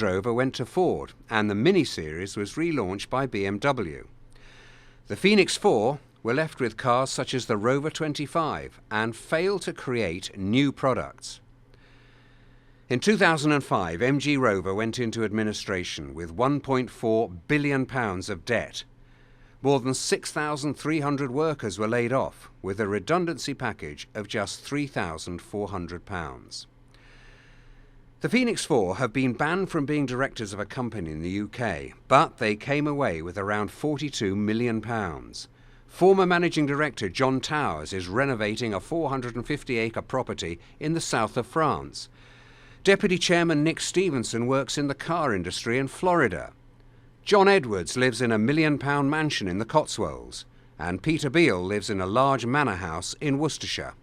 Rover went to Ford, and the Mini series was relaunched by BMW. The Phoenix 4 were left with cars such as the Rover 25 and failed to create new products. In 2005, MG Rover went into administration with £1.4 billion of debt. More than 6,300 workers were laid off, with a redundancy package of just £3,400. The Phoenix 4 have been banned from being directors of a company in the UK, but they came away with around £42 million. Former Managing Director John Towers is renovating a 450-acre property in the south of France. Deputy Chairman Nick Stevenson works in the car industry in Florida. John Edwards lives in a £1 million mansion in the Cotswolds, and Peter Beale lives in a large manor house in Worcestershire.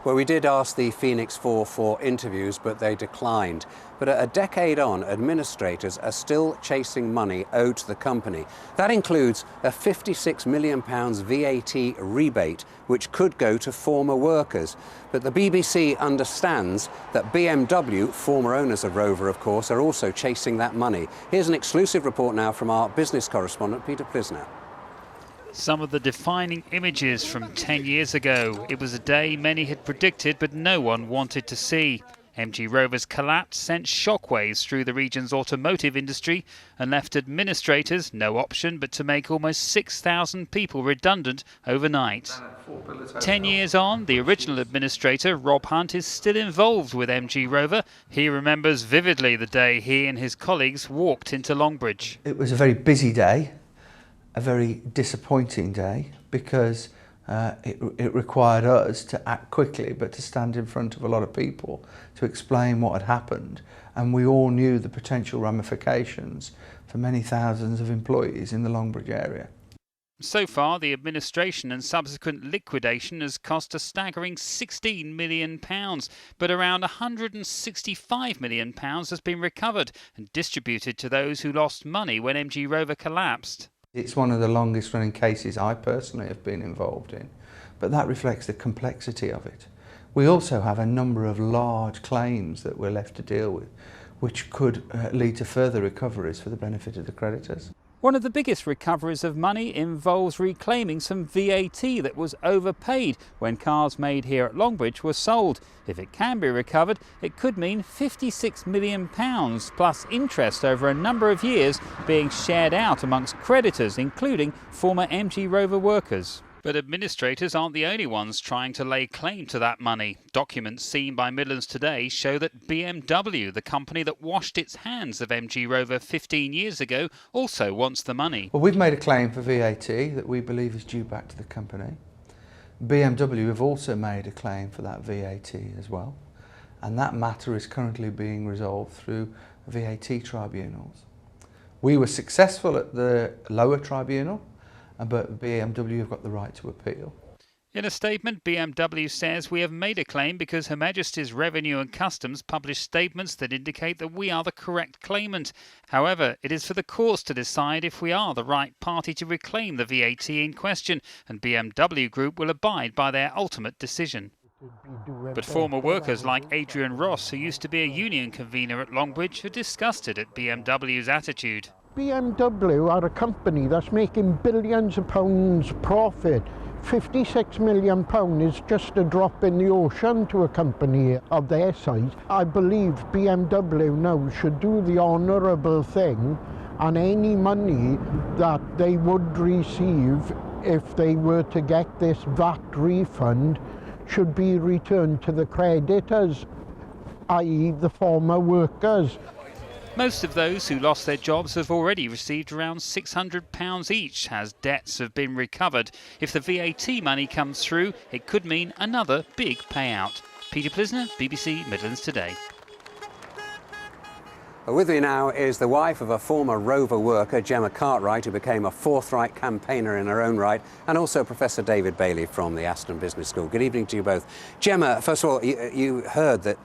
Well, we did ask the Phoenix 4 for interviews, but they declined. But a decade on, administrators are still chasing money owed to the company. That includes a £56 million VAT rebate, which could go to former workers. But the BBC understands that BMW, former owners of Rover, of course, are also chasing that money. Here's an exclusive report now from our business correspondent, Peter Plisner. Some of the defining images from 10 years ago. It was a day many had predicted, but no one wanted to see. MG Rover's collapse sent shockwaves through the region's automotive industry and left administrators no option but to make almost 6,000 people redundant overnight. 10 years on, the original administrator, Rob Hunt, is still involved with MG Rover. He remembers vividly the day he and his colleagues walked into Longbridge. It was a very busy day. A very disappointing day because it required us to act quickly, but to stand in front of a lot of people to explain what had happened, and we all knew the potential ramifications for many thousands of employees in the Longbridge area. So far, the administration and subsequent liquidation has cost a staggering £16 million, but around £165 million has been recovered and distributed to those who lost money when MG Rover collapsed. It's one of the longest running cases I personally have been involved in, but that reflects the complexity of it. We also have a number of large claims that we're left to deal with, which could lead to further recoveries for the benefit of the creditors. One of the biggest recoveries of money involves reclaiming some VAT that was overpaid when cars made here at Longbridge were sold. If it can be recovered, it could mean £56 million plus interest over a number of years being shared out amongst creditors, including former MG Rover workers. But administrators aren't the only ones trying to lay claim to that money. Documents seen by Midlands today show that BMW, the company that washed its hands of MG Rover 15 years ago, also wants the money. Well, we've made a claim for VAT that we believe is due back to the company. BMW have also made a claim for that VAT as well, and that matter is currently being resolved through VAT tribunals. We were successful at the lower tribunal, but BMW have got the right to appeal. In a statement, BMW says, "We have made a claim because Her Majesty's Revenue and Customs published statements that indicate that we are the correct claimant. However, it is for the courts to decide if we are the right party to reclaim the VAT in question, and BMW Group will abide by their ultimate decision." But former workers like Adrian Ross, who used to be a union convener at Longbridge, are disgusted at BMW's attitude. BMW are a company that's making billions of pounds profit. £56 million is just a drop in the ocean to a company of their size. I believe BMW now should do the honourable thing, and any money that they would receive if they were to get this VAT refund should be returned to the creditors, i.e. the former workers. Most of those who lost their jobs have already received around £600 each as debts have been recovered. If the VAT money comes through, it could mean another big payout. Peter Plisner, BBC Midlands Today. Well, with me now is the wife of a former Rover worker, Gemma Cartwright, who became a forthright campaigner in her own right, and also Professor David Bailey from the Aston Business School. Good evening to you both. Gemma, first of all, you heard that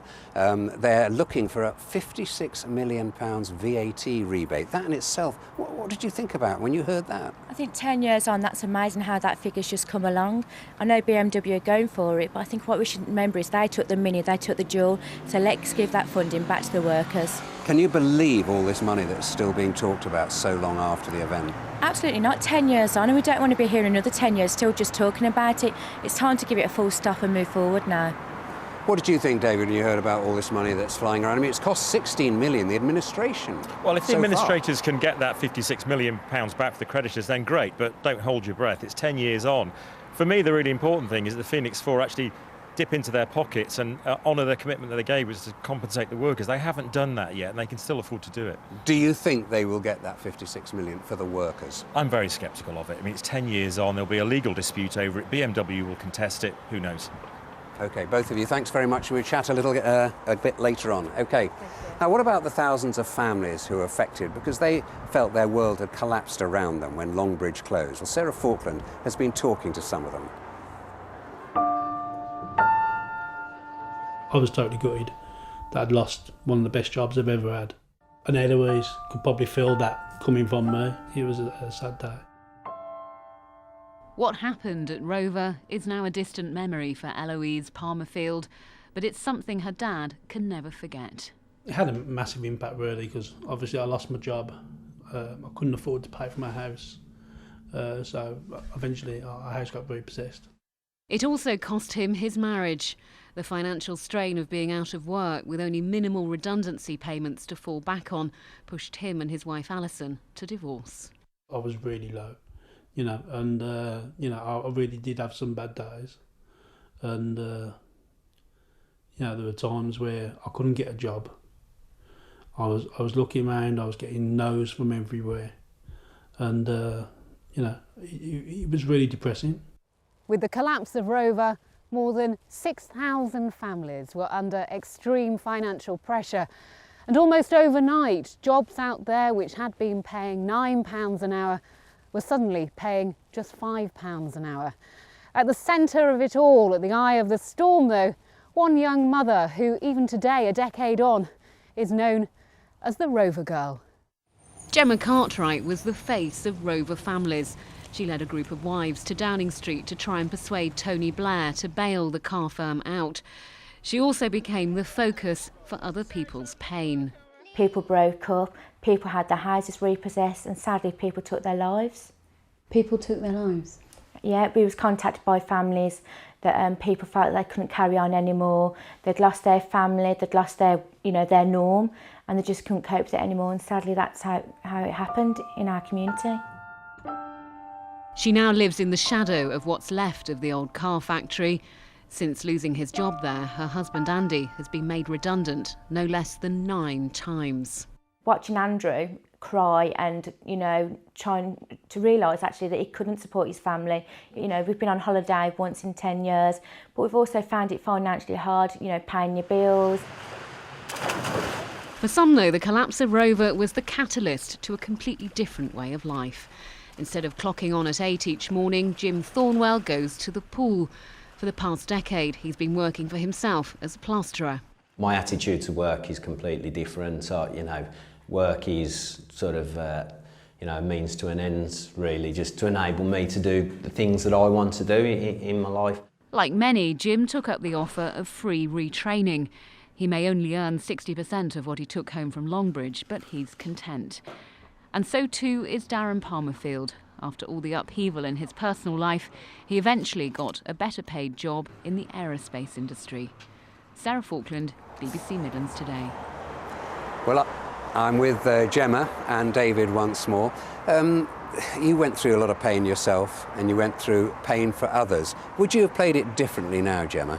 they're looking for a £56 million VAT rebate. That in itself, what did you think about when you heard that? I think 10 years on, that's amazing how that figure's just come along. I know BMW are going for it, but I think what we should remember is they took the Mini, they took the Dual, so let's give that funding back to the workers. Can you believe all this money that's still being talked about so long after the event? Absolutely not. 10 years on, and we don't want to be here another 10 years still just talking about it. It's time to give it a full stop and move forward now. What did you think, David, when you heard about all this money that's flying around? I mean, it's cost £16 million, the administration. Well, if the so administrators can get that £56 million back for the creditors, then great, but don't hold your breath. It's 10 years on. For me, the really important thing is that the Phoenix 4 actually dip into their pockets and honour the commitment that they gave was to compensate the workers. They haven't done that yet, and they can still afford to do it. Do you think they will get that £56 million for the workers? I'm very sceptical of it. I mean, it's 10 years on. There'll be a legal dispute over it. BMW will contest it. Who knows? OK, both of you, thanks very much. We'll chat a bit later on. OK. Now, what about the thousands of families who are affected because they felt their world had collapsed around them when Longbridge closed? Well, Sarah Falkland has been talking to some of them. I was totally gutted that I'd lost one of the best jobs I've ever had. And Eloise could probably feel that coming from me. It was a sad day. What happened at Rover is now a distant memory for Eloise Palmerfield, but it's something her dad can never forget. It had a massive impact really, because obviously I lost my job. I couldn't afford to pay for my house. So eventually our house got very possessed. It also cost him his marriage. The financial strain of being out of work with only minimal redundancy payments to fall back on pushed him and his wife Alison to divorce. I was really low, and I really did have some bad days. And, there were times where I couldn't get a job. I was looking around, I was getting no's from everywhere. And, it was really depressing. With the collapse of Rover, more than 6,000 families were under extreme financial pressure. And almost overnight, jobs out there which had been paying £9 an hour were suddenly paying just £5 an hour. At the centre of it all, at the eye of the storm though, one young mother who even today, a decade on, is known as the Rover Girl. Gemma Cartwright was the face of Rover families. She led a group of wives to Downing Street to try and persuade Tony Blair to bail the car firm out. She also became the focus for other people's pain. People broke up, people had their houses repossessed, and sadly people took their lives. People took their lives? Yeah, we was contacted by families that people felt they couldn't carry on anymore. They'd lost their family, they'd lost their, their norm, and they just couldn't cope with it anymore. And sadly, that's how it happened in our community. She now lives in the shadow of what's left of the old car factory. Since losing his job there, her husband Andy has been made redundant no less than 9 times. Watching Andrew cry and, trying to realise actually that he couldn't support his family. We've been on holiday once in 10 years, but we've also found it financially hard, paying your bills. For some though, the collapse of Rover was the catalyst to a completely different way of life. Instead of clocking on at 8 each morning, Jim Thornwell goes to the pool. For the past decade, he's been working for himself as a plasterer. My attitude to work is completely different. Work is sort of, a means to an end, really, just to enable me to do the things that I want to do in my life. Like many, Jim took up the offer of free retraining. He may only earn 60% of what he took home from Longbridge, but he's content. And so too is Darren Palmerfield. After all the upheaval in his personal life, he eventually got a better paid job in the aerospace industry. Sarah Falkland, BBC Midlands Today. Well, I'm with Gemma and David once more. You went through a lot of pain yourself and you went through pain for others. Would you have played it differently now, Gemma?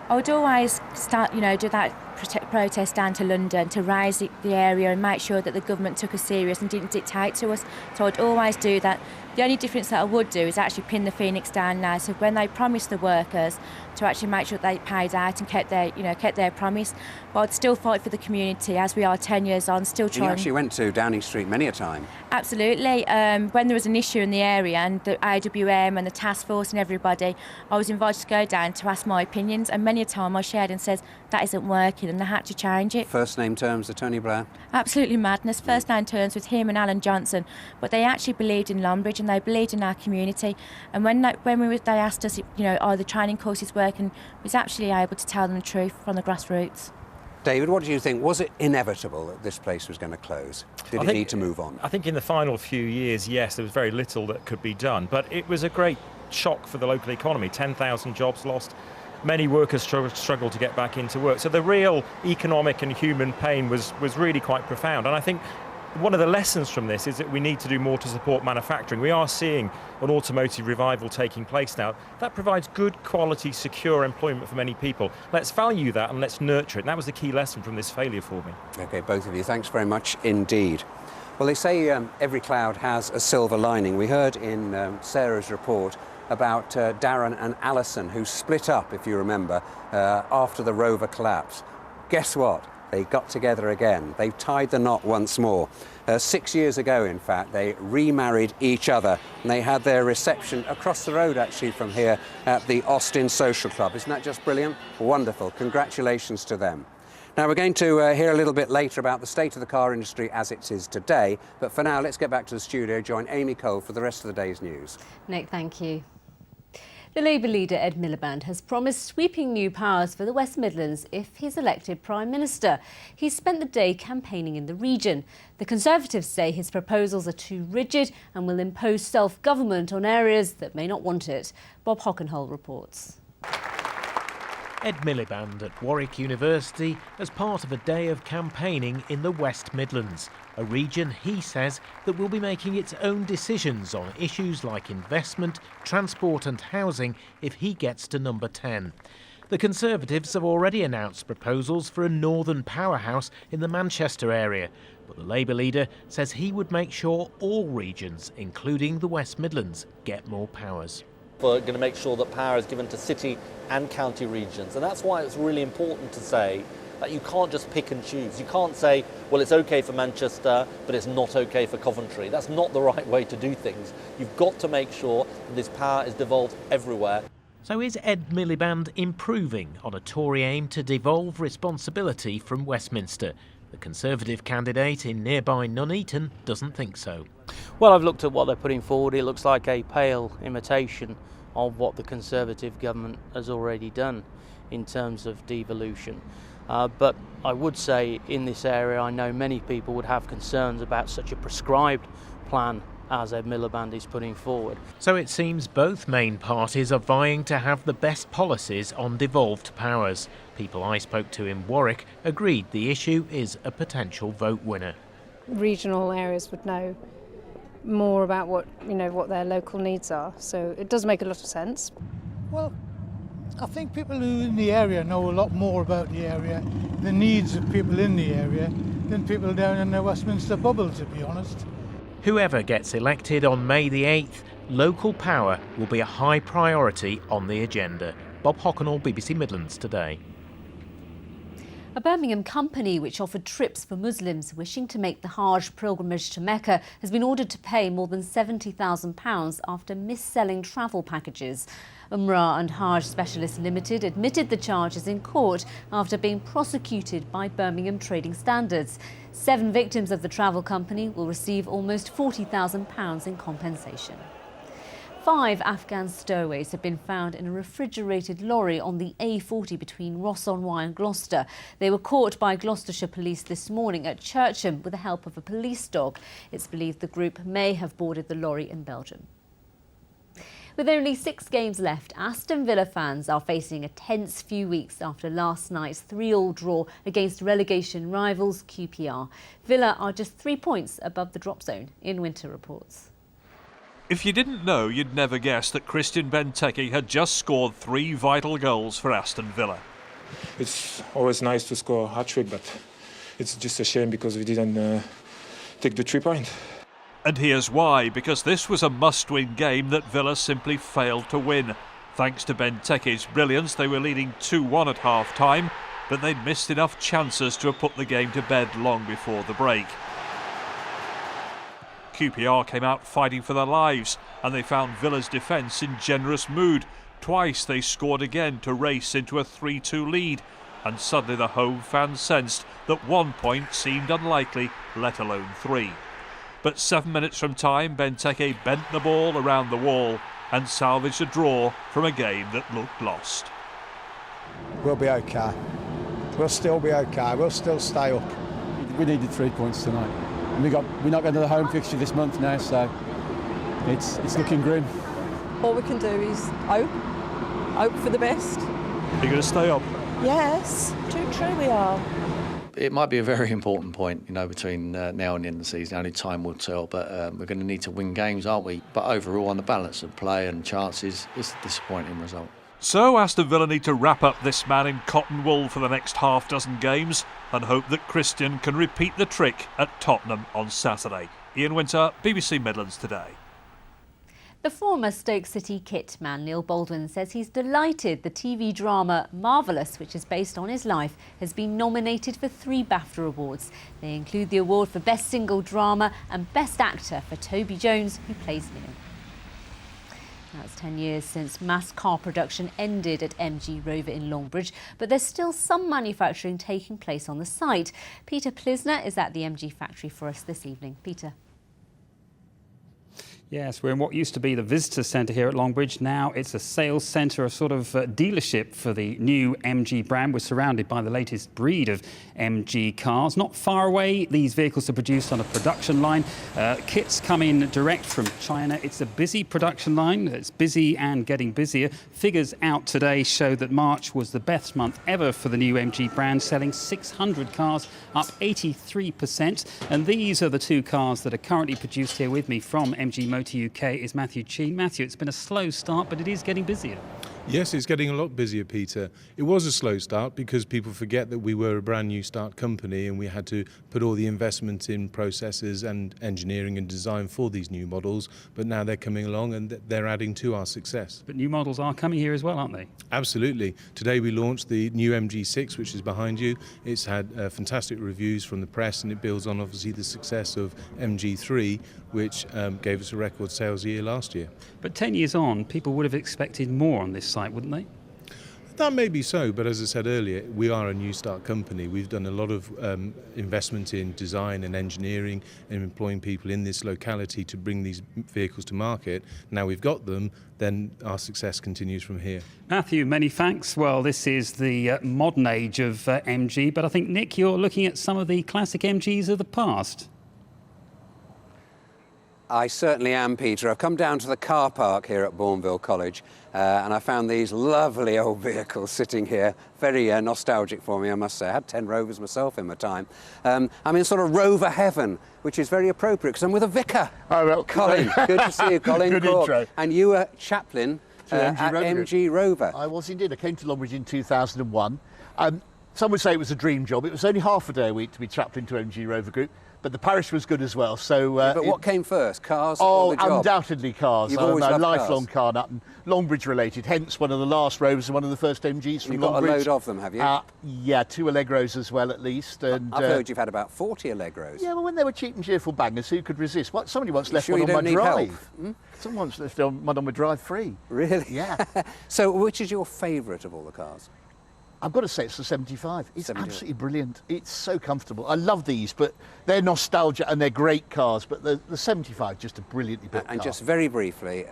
I would always start, do that protest down to London to raise the area and make sure that the government took us serious and didn't dictate to us. So I'd always do that. The only difference that I would do is actually pin the Phoenix down now. So when they promised the workers to actually make sure they paid out and kept their promise, but I'd still fight for the community as we are 10 years on, still trying. You actually went to Downing Street many a time. Absolutely. When there was an issue in the area and the AWM and the task force and everybody, I was invited to go down to ask my opinions, and many a time I shared and said that isn't working and they had to change it. First name terms with Tony Blair? Absolutely madness. First name terms with him and Alan Johnson, but they actually believed in Longbridge and they believed in our community. And when they asked us, are the training courses working, we was actually able to tell them the truth from the grassroots. David, what do you think? Was it inevitable that this place was going to close? Did it need to move on? I think in the final few years, yes, there was very little that could be done, but it was a great shock for the local economy. 10,000 jobs lost. Many workers struggled to get back into work. So the real economic and human pain was really quite profound. And I think one of the lessons from this is that we need to do more to support manufacturing. We are seeing an automotive revival taking place now. That provides good quality, secure employment for many people. Let's value that and let's nurture it. And that was the key lesson from this failure for me. OK, both of you, thanks very much indeed. Well, they say every cloud has a silver lining. We heard in Sarah's report about Darren and Alison, who split up, if you remember, after the Rover collapse. Guess what? They got together again. They've tied the knot once more. 6 years ago, in fact, they remarried each other, and they had their reception across the road, actually, from here at the Austin Social Club. Isn't that just brilliant? Wonderful. Congratulations to them. Now, we're going to hear a little bit later about the state of the car industry as it is today, but for now, let's get back to the studio, join Amy Cole for the rest of the day's news. Nick, thank you. The Labour leader Ed Miliband has promised sweeping new powers for the West Midlands if he's elected Prime Minister. He's spent the day campaigning in the region. The Conservatives say his proposals are too rigid and will impose self-government on areas that may not want it. Bob Hockenhull reports. Ed Miliband at Warwick University as part of a day of campaigning in the West Midlands, a region he says that will be making its own decisions on issues like investment, transport and housing if he gets to number 10. The Conservatives have already announced proposals for a northern powerhouse in the Manchester area, but the Labour leader says he would make sure all regions, including the West Midlands, get more powers. We're going to make sure that power is given to city and county regions, and that's why it's really important to say that you can't just pick and choose. You can't say, well, it's okay for Manchester, but it's not okay for Coventry. That's not the right way to do things. You've got to make sure that this power is devolved everywhere. So is Ed Miliband improving on a Tory aim to devolve responsibility from Westminster? The Conservative candidate in nearby Nuneaton doesn't think so. Well, I've looked at what they're putting forward. It looks like a pale imitation of what the Conservative government has already done in terms of devolution. But I would say in this area, I know many people would have concerns about such a prescribed plan as Ed Miliband is putting forward. So it seems both main parties are vying to have the best policies on devolved powers. People I spoke to in Warwick agreed the issue is a potential vote winner. Regional areas would know more about what their local needs are, so it does make a lot of sense. Well, I think people who are in the area know a lot more about the area, the needs of people in the area, than people down in the Westminster bubble, to be honest. Whoever gets elected on May the 8th, local power will be a high priority on the agenda. Bob Hockenhull, BBC Midlands Today. A Birmingham company which offered trips for Muslims wishing to make the Hajj pilgrimage to Mecca has been ordered to pay more than £70,000 after mis-selling travel packages. Umrah and Hajj Specialists Limited admitted the charges in court after being prosecuted by Birmingham Trading Standards. 7 victims of the travel company will receive almost £40,000 in compensation. 5 Afghan stowaways have been found in a refrigerated lorry on the A40 between Ross-on-Wye and Gloucester. They were caught by Gloucestershire Police this morning at Churcham with the help of a police dog. It's believed the group may have boarded the lorry in Belgium. With only 6 games left, Aston Villa fans are facing a tense few weeks after last night's 3-3 draw against relegation rivals QPR. Villa are just 3 points above the drop zone in Winter Reports. If you didn't know, you'd never guess that Christian Benteke had just scored 3 vital goals for Aston Villa. it's always nice to score a hat-trick, but it's just a shame because we didn't take the 3 points. And here's why, because this was a must-win game that Villa simply failed to win. Thanks to Benteke's brilliance, they were leading 2-1 at half-time, but they'd missed enough chances to have put the game to bed long before the break. QPR came out fighting for their lives, and they found Villa's defence in generous mood. Twice they scored again to race into a 3-2 lead, and suddenly the home fans sensed that 1 point seemed unlikely, let alone 3. But 7 minutes from time, Benteke bent the ball around the wall and salvaged a draw from a game that looked lost. We'll be okay. We'll still be okay. We'll still stay up. We needed 3 points tonight. We're not going to the home fixture this month now, so it's looking grim. All we can do is hope for the best. Are you going to stay up? Yes, too true we are. It might be a very important point, between now and the end of the season. Only time will tell, but we're going to need to win games, aren't we? But overall, on the balance of play and chances, it's a disappointing result. So Aston Villa need to wrap up this man in cotton wool for the next half dozen games and hope that Christian can repeat the trick at Tottenham on Saturday. Ian Winter, BBC Midlands Today. The former Stoke City kit man Neil Baldwin says he's delighted the TV drama Marvellous, which is based on his life, has been nominated for 3 BAFTA awards. They include the award for Best Single Drama and Best Actor for Toby Jones, who plays Neil. Now it's 10 years since mass car production ended at MG Rover in Longbridge, but there's still some manufacturing taking place on the site. Peter Plisner is at the MG factory for us this evening. Peter. Yes, we're in what used to be the visitor centre here at Longbridge. Now it's a sales centre, a sort of dealership for the new MG brand. We're surrounded by the latest breed of MG cars. Not far away, these vehicles are produced on a production line. Kits come in direct from China. It's a busy production line. It's busy and getting busier. Figures out today show that March was the best month ever for the new MG brand, selling 600 cars, up 83%. And these are the 2 cars that are currently produced here with me from MG Motor UK is Matthew Cheen. Matthew, it's been a slow start, but it is getting busier. Yes, it's getting a lot busier, Peter. It was a slow start because people forget that we were a brand new start company and we had to put all the investment in processes and engineering and design for these new models, but now they're coming along and they're adding to our success. But new models are coming here as well, aren't they? Absolutely. Today we launched the new MG6, which is behind you. It's had fantastic reviews from the press, and it builds on obviously the success of MG3, which gave us a record sales year last year. But 10 years on, people would have expected more on this site, wouldn't they? That may be so, but as I said earlier, we are a new start company. We've done a lot of investment in design and engineering and employing people in this locality to bring these vehicles to market. Now we've got them, then our success continues from here. Matthew, many thanks. Well, this is the modern age of MG, but I think, Nick, you're looking at some of the classic MGs of the past. I certainly am, Peter. I've come down to the car park here at Bournville College and I found these lovely old vehicles sitting here. Very nostalgic for me, I must say. I had 10 Rovers myself in my time. I'm in sort of Rover heaven, which is very appropriate because I'm with a vicar. Oh, well, Colin, good to see you, Colin. Good intro. And you were chaplain at MG Rover. I was indeed. I came to Longbridge in 2001. Some would say it was a dream job. It was only half a day a week to be chaplain to MG Rover Group. But the parish was good as well. So, but what came first, cars or the job? Undoubtedly cars. You've always I'm a loved lifelong car nut and Longbridge related, hence one of the last Rovers and one of the first MGs from You've got Longbridge. a load of them, have you? Yeah, 2 Allegros as well, at least. And I've heard you've had about 40 Allegros. Yeah, well, when they were cheap and cheerful bangers, who could resist? Somebody once left sure one on my drive. Hmm? Someone once left one on my drive free. Really? Yeah. So, which is your favourite of all the cars? I've got to say it's the 75. It's 75. absolutely brilliant. It's so comfortable. I love these, but they're nostalgia and they're great cars. But the 75, just a brilliantly built car. And just very briefly,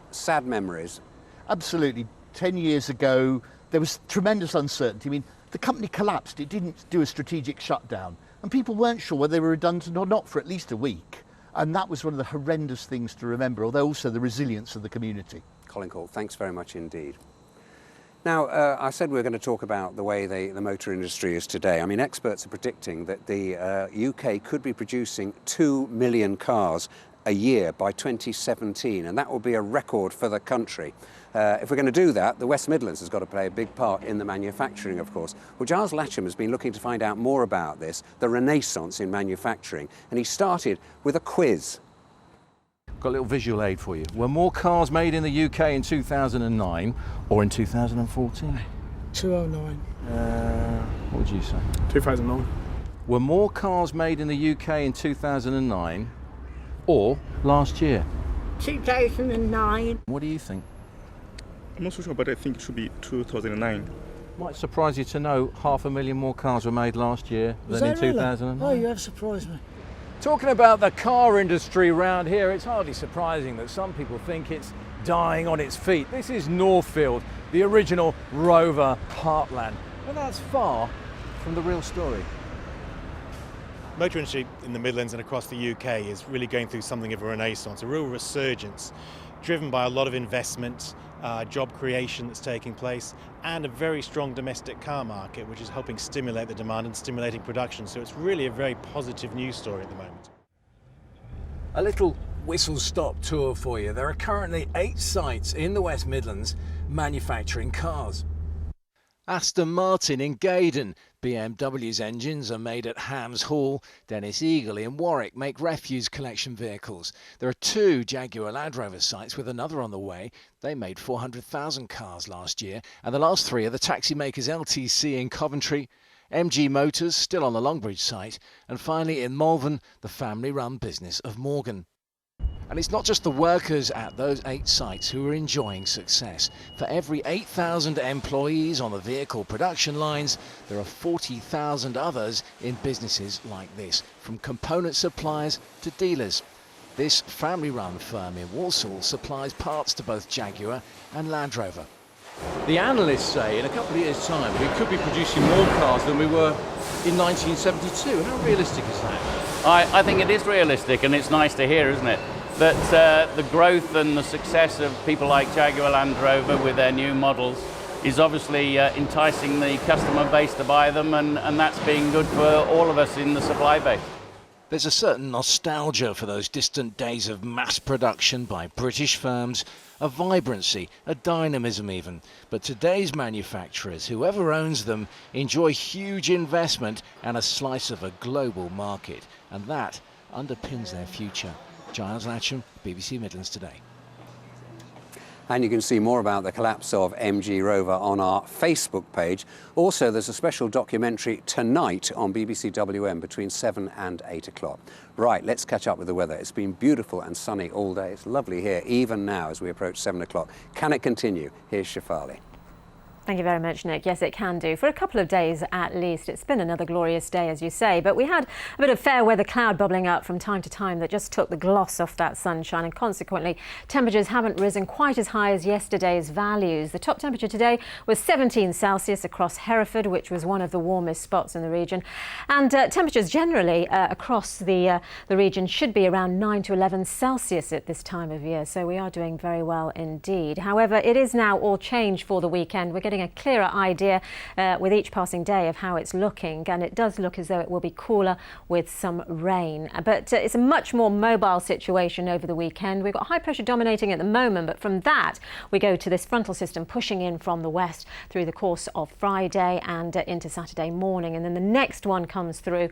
sad memories. Absolutely. 10 years ago, there was tremendous uncertainty. I mean, the company collapsed. It didn't do a strategic shutdown. And people weren't sure whether they were redundant or not for at least a week. And that was one of the horrendous things to remember, although also the resilience of the community. Colin Cole, thanks very much indeed. Now, I said we were going to talk about the way the motor industry is today. I mean, experts are predicting that the UK could be producing 2 million cars a year by 2017, and that will be a record for the country. If we're going to do that, the West Midlands has got to play a big part in the manufacturing, of course. Well, Giles Latcham has been looking to find out more about this, the renaissance in manufacturing, and he started with a quiz. Got a little visual aid for you. Were more cars made in the UK in 2009 or in 2014? 2009. What would you say? 2009. Were more cars made in the UK in 2009 or last year? 2009. What do you think? I'm not so sure, but I think it should be 2009. Might surprise you to know 500,000 more cars were made last year than in 2009. Oh, you have surprised me. Talking about the car industry round here, it's hardly surprising that some people think it's dying on its feet. This is Northfield, the original Rover heartland, but that's far from the real story. Motor industry in the Midlands and across the UK is really going through something of a renaissance, a real resurgence, driven by a lot of investment, job creation that's taking place, and a very strong domestic car market, which is helping stimulate the demand and stimulating production. So it's really a very positive news story at the moment. A little whistle-stop tour for you. There are currently 8 sites in the West Midlands manufacturing cars. Aston Martin in Gaydon. BMW's engines are made at Hams Hall. Dennis Eagley in Warwick make refuse collection vehicles. There are 2 Jaguar Land Rover sites with another on the way. They made 400,000 cars last year. And the last 3 are the taxi makers LTC in Coventry, MG Motors still on the Longbridge site, and finally in Malvern, the family-run business of Morgan. And it's not just the workers at those 8 sites who are enjoying success. For every 8,000 employees on the vehicle production lines, there are 40,000 others in businesses like this, from component suppliers to dealers. This family-run firm in Walsall supplies parts to both Jaguar and Land Rover. The analysts say in a couple of years' time we could be producing more cars than we were in 1972. How realistic is that? I think it is realistic, and it's nice to hear, isn't it? That the growth and the success of people like Jaguar Land Rover with their new models is obviously enticing the customer base to buy them, and that's being good for all of us in the supply base. There's a certain nostalgia for those distant days of mass production by British firms, a vibrancy, a dynamism even. But today's manufacturers, whoever owns them, enjoy huge investment and a slice of a global market, and that underpins their future. Giles Latcham, BBC Midlands Today. And you can see more about the collapse of MG Rover on our Facebook page. Also, there's a special documentary tonight on BBC WM between 7 and 8 o'clock. Right, let's catch up with the weather. It's been beautiful and sunny all day. It's lovely here, even now as we approach 7 o'clock. Can it continue? Here's Shafali. Thank you very much, Nick. Yes, it can do. For a couple of days at least. It's been another glorious day, as you say. But we had a bit of fair weather cloud bubbling up from time to time that just took the gloss off that sunshine, and consequently temperatures haven't risen quite as high as yesterday's values. The top temperature today was 17 Celsius across Hereford, which was one of the warmest spots in the region. And temperatures generally across the region should be around 9 to 11 Celsius at this time of year. So we are doing very well indeed. However, it is now all changed for the weekend. We're getting a clearer idea with each passing day of how it's looking, and it does look as though it will be cooler with some rain. But it's a much more mobile situation over the weekend. We've got high pressure dominating at the moment, but from that we go to this frontal system pushing in from the west through the course of Friday and into Saturday morning, and then the next one comes through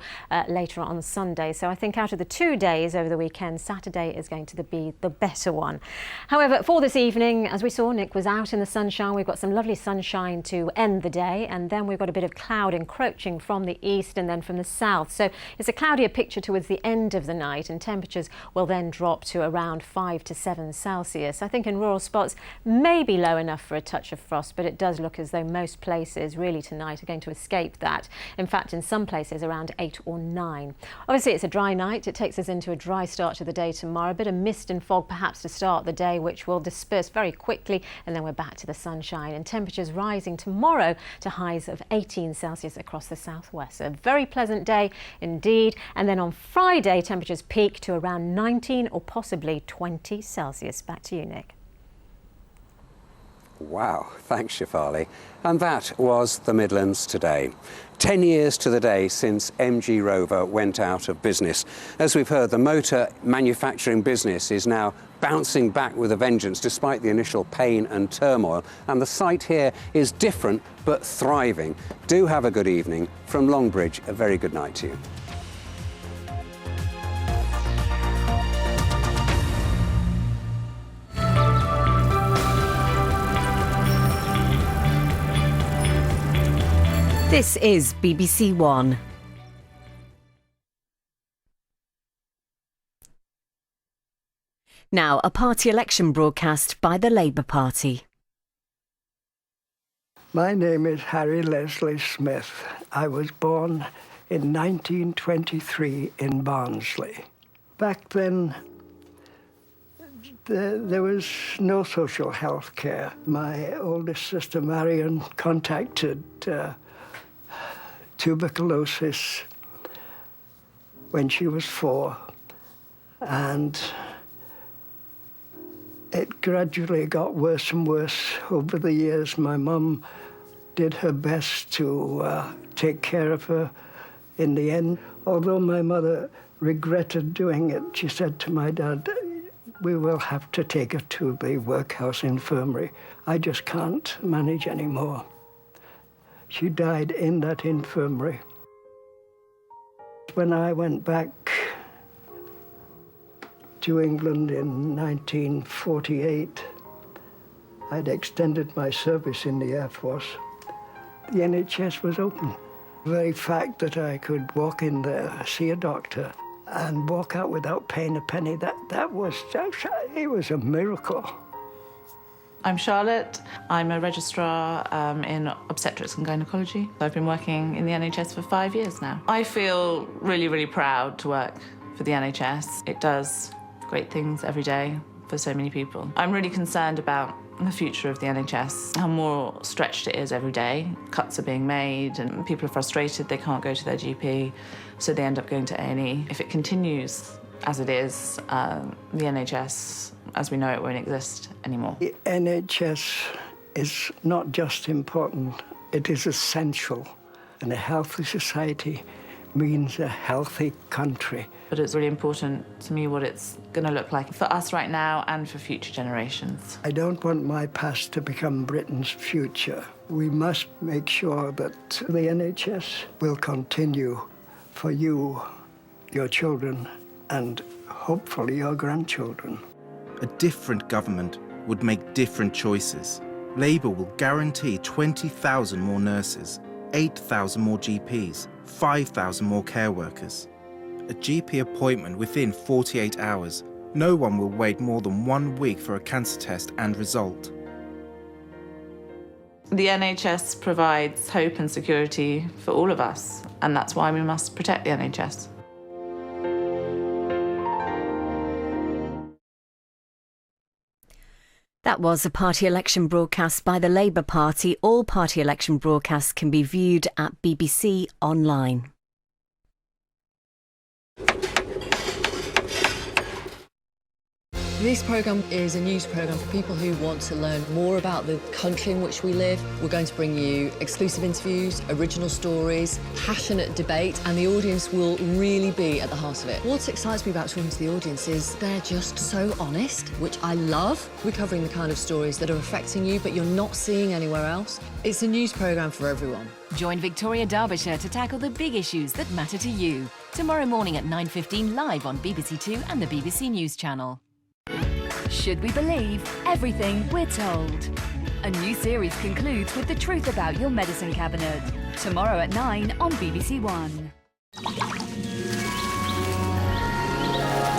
later on Sunday. So I think out of the 2 days over the weekend, Saturday is going to be the better one. However, for this evening, as we saw, Nick was out in the sunshine. We've got some lovely sunshine to end the day, and then we've got a bit of cloud encroaching from the east and then from the south. So it's a cloudier picture towards the end of the night, and temperatures will then drop to around 5 to 7 Celsius. I think in rural spots may be low enough for a touch of frost, but it does look as though most places really tonight are going to escape that. In fact, in some places around 8 or 9. Obviously it's a dry night. It takes us into a dry start to the day tomorrow. A bit of mist and fog perhaps to start the day, which will disperse very quickly, and then we're back to the sunshine, and temperatures rising tomorrow to highs of 18 Celsius across the southwest. A very pleasant day indeed. And then on Friday, temperatures peak to around 19 or possibly 20 Celsius. Back to you, Nick. Wow, thanks, Shefali. And that was the Midlands today. 10 years to the day since MG Rover went out of business. As we've heard, the motor manufacturing business is now bouncing back with a vengeance despite the initial pain and turmoil. And the site here is different but thriving. Do have a good evening. From Longbridge, a very good night to you. This is BBC One. Now, a party election broadcast by the Labour Party. My name is Harry Leslie Smith. I was born in 1923 in Barnsley. Back then, there was no social health care. My oldest sister, Marion, contacted tuberculosis when she was 4, and it gradually got worse and worse over the years. My mum did her best to take care of her in the end. Although my mother regretted doing it, she said to my dad, "We will have to take her to the workhouse infirmary. I just can't manage anymore." She died in that infirmary. When I went back to England in 1948, I'd extended my service in the Air Force. The NHS was open. The very fact that I could walk in there, see a doctor, and walk out without paying a penny, it was a miracle. I'm Charlotte. I'm a registrar in obstetrics and gynecology. I've been working in the NHS for 5 years now. I feel really, really proud to work for the NHS. It does great things every day for so many people. I'm really concerned about the future of the NHS, how more stretched it is every day. Cuts are being made and people are frustrated they can't go to their GP, so they end up going to A&E. If it continues as it is, the NHS, as we know it, won't exist anymore. The NHS is not just important, it is essential. And a healthy society means a healthy country. But it's really important to me what it's going to look like for us right now and for future generations. I don't want my past to become Britain's future. We must make sure that the NHS will continue for you, your children, and hopefully your grandchildren. A different government would make different choices. Labour will guarantee 20,000 more nurses, 8,000 more GPs, 5,000 more care workers. A GP appointment within 48 hours. No one will wait more than 1 week for a cancer test and result. The NHS provides hope and security for all of us, and that's why we must protect the NHS. That was a party election broadcast by the Labour Party. All party election broadcasts can be viewed at BBC Online. This programme is a news programme for people who want to learn more about the country in which we live. We're going to bring you exclusive interviews, original stories, passionate debate, and the audience will really be at the heart of it. What excites me about talking to the audience is they're just so honest, which I love. We're covering the kind of stories that are affecting you, but you're not seeing anywhere else. It's a news programme for everyone. Join Victoria Derbyshire to tackle the big issues that matter to you. Tomorrow morning at 9:15 live on BBC Two and the BBC News Channel. Should we believe everything we're told? A new series concludes with the truth about your medicine cabinet. Tomorrow at 9 on BBC One.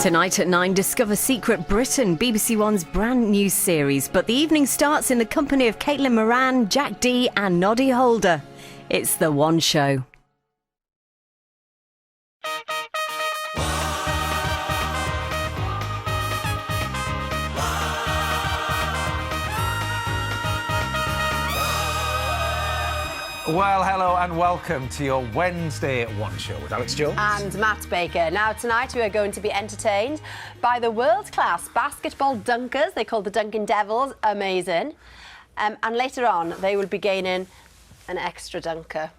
Tonight at 9, discover Secret Britain, BBC One's brand new series. But the evening starts in the company of Caitlin Moran, Jack Dee and Noddy Holder. It's The One Show. Well, hello and welcome to your Wednesday at One Show with Alex Jones and Matt Baker. Now, tonight we are going to be entertained by the world-class basketball dunkers. They're called the Duncan Devils. Amazing. and later on they will be gaining an extra dunker.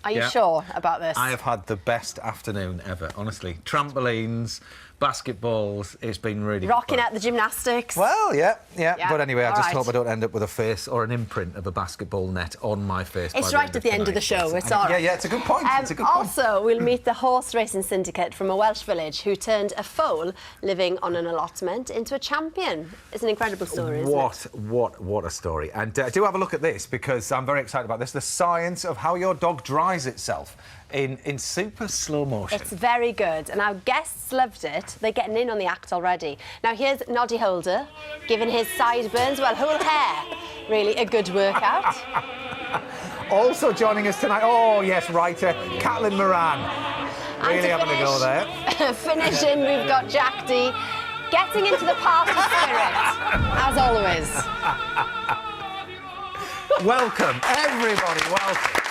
Are you Yeah. sure about this? I have had the best afternoon ever, honestly. Trampolines, basketballs, it's been really Rocking fun. out the gymnastics. Well, yeah. But anyway, I all just right. hope I don't end up with a face or an imprint of a basketball net on my face. It's by right at the end of the show. It's all right. Yeah, it's a good point. It's a good point. Also, we'll meet the horse racing syndicate from a Welsh village who turned a foal living on an allotment into a champion. It's an incredible story, isn't it? What a story. And do have a look at this, because I'm very excited about this. The science of how your dog dries itself in super slow motion. It's very good, and our guests loved it. They're getting in on the act already. Now, here's Noddy Holder, giving his sideburns, well, whole hair, really a good workout. Also joining us tonight, oh yes, writer Caitlin Moran. Really having a go there. Finishing, we've got Jack D, getting into the party spirit, as always. Welcome, everybody, welcome.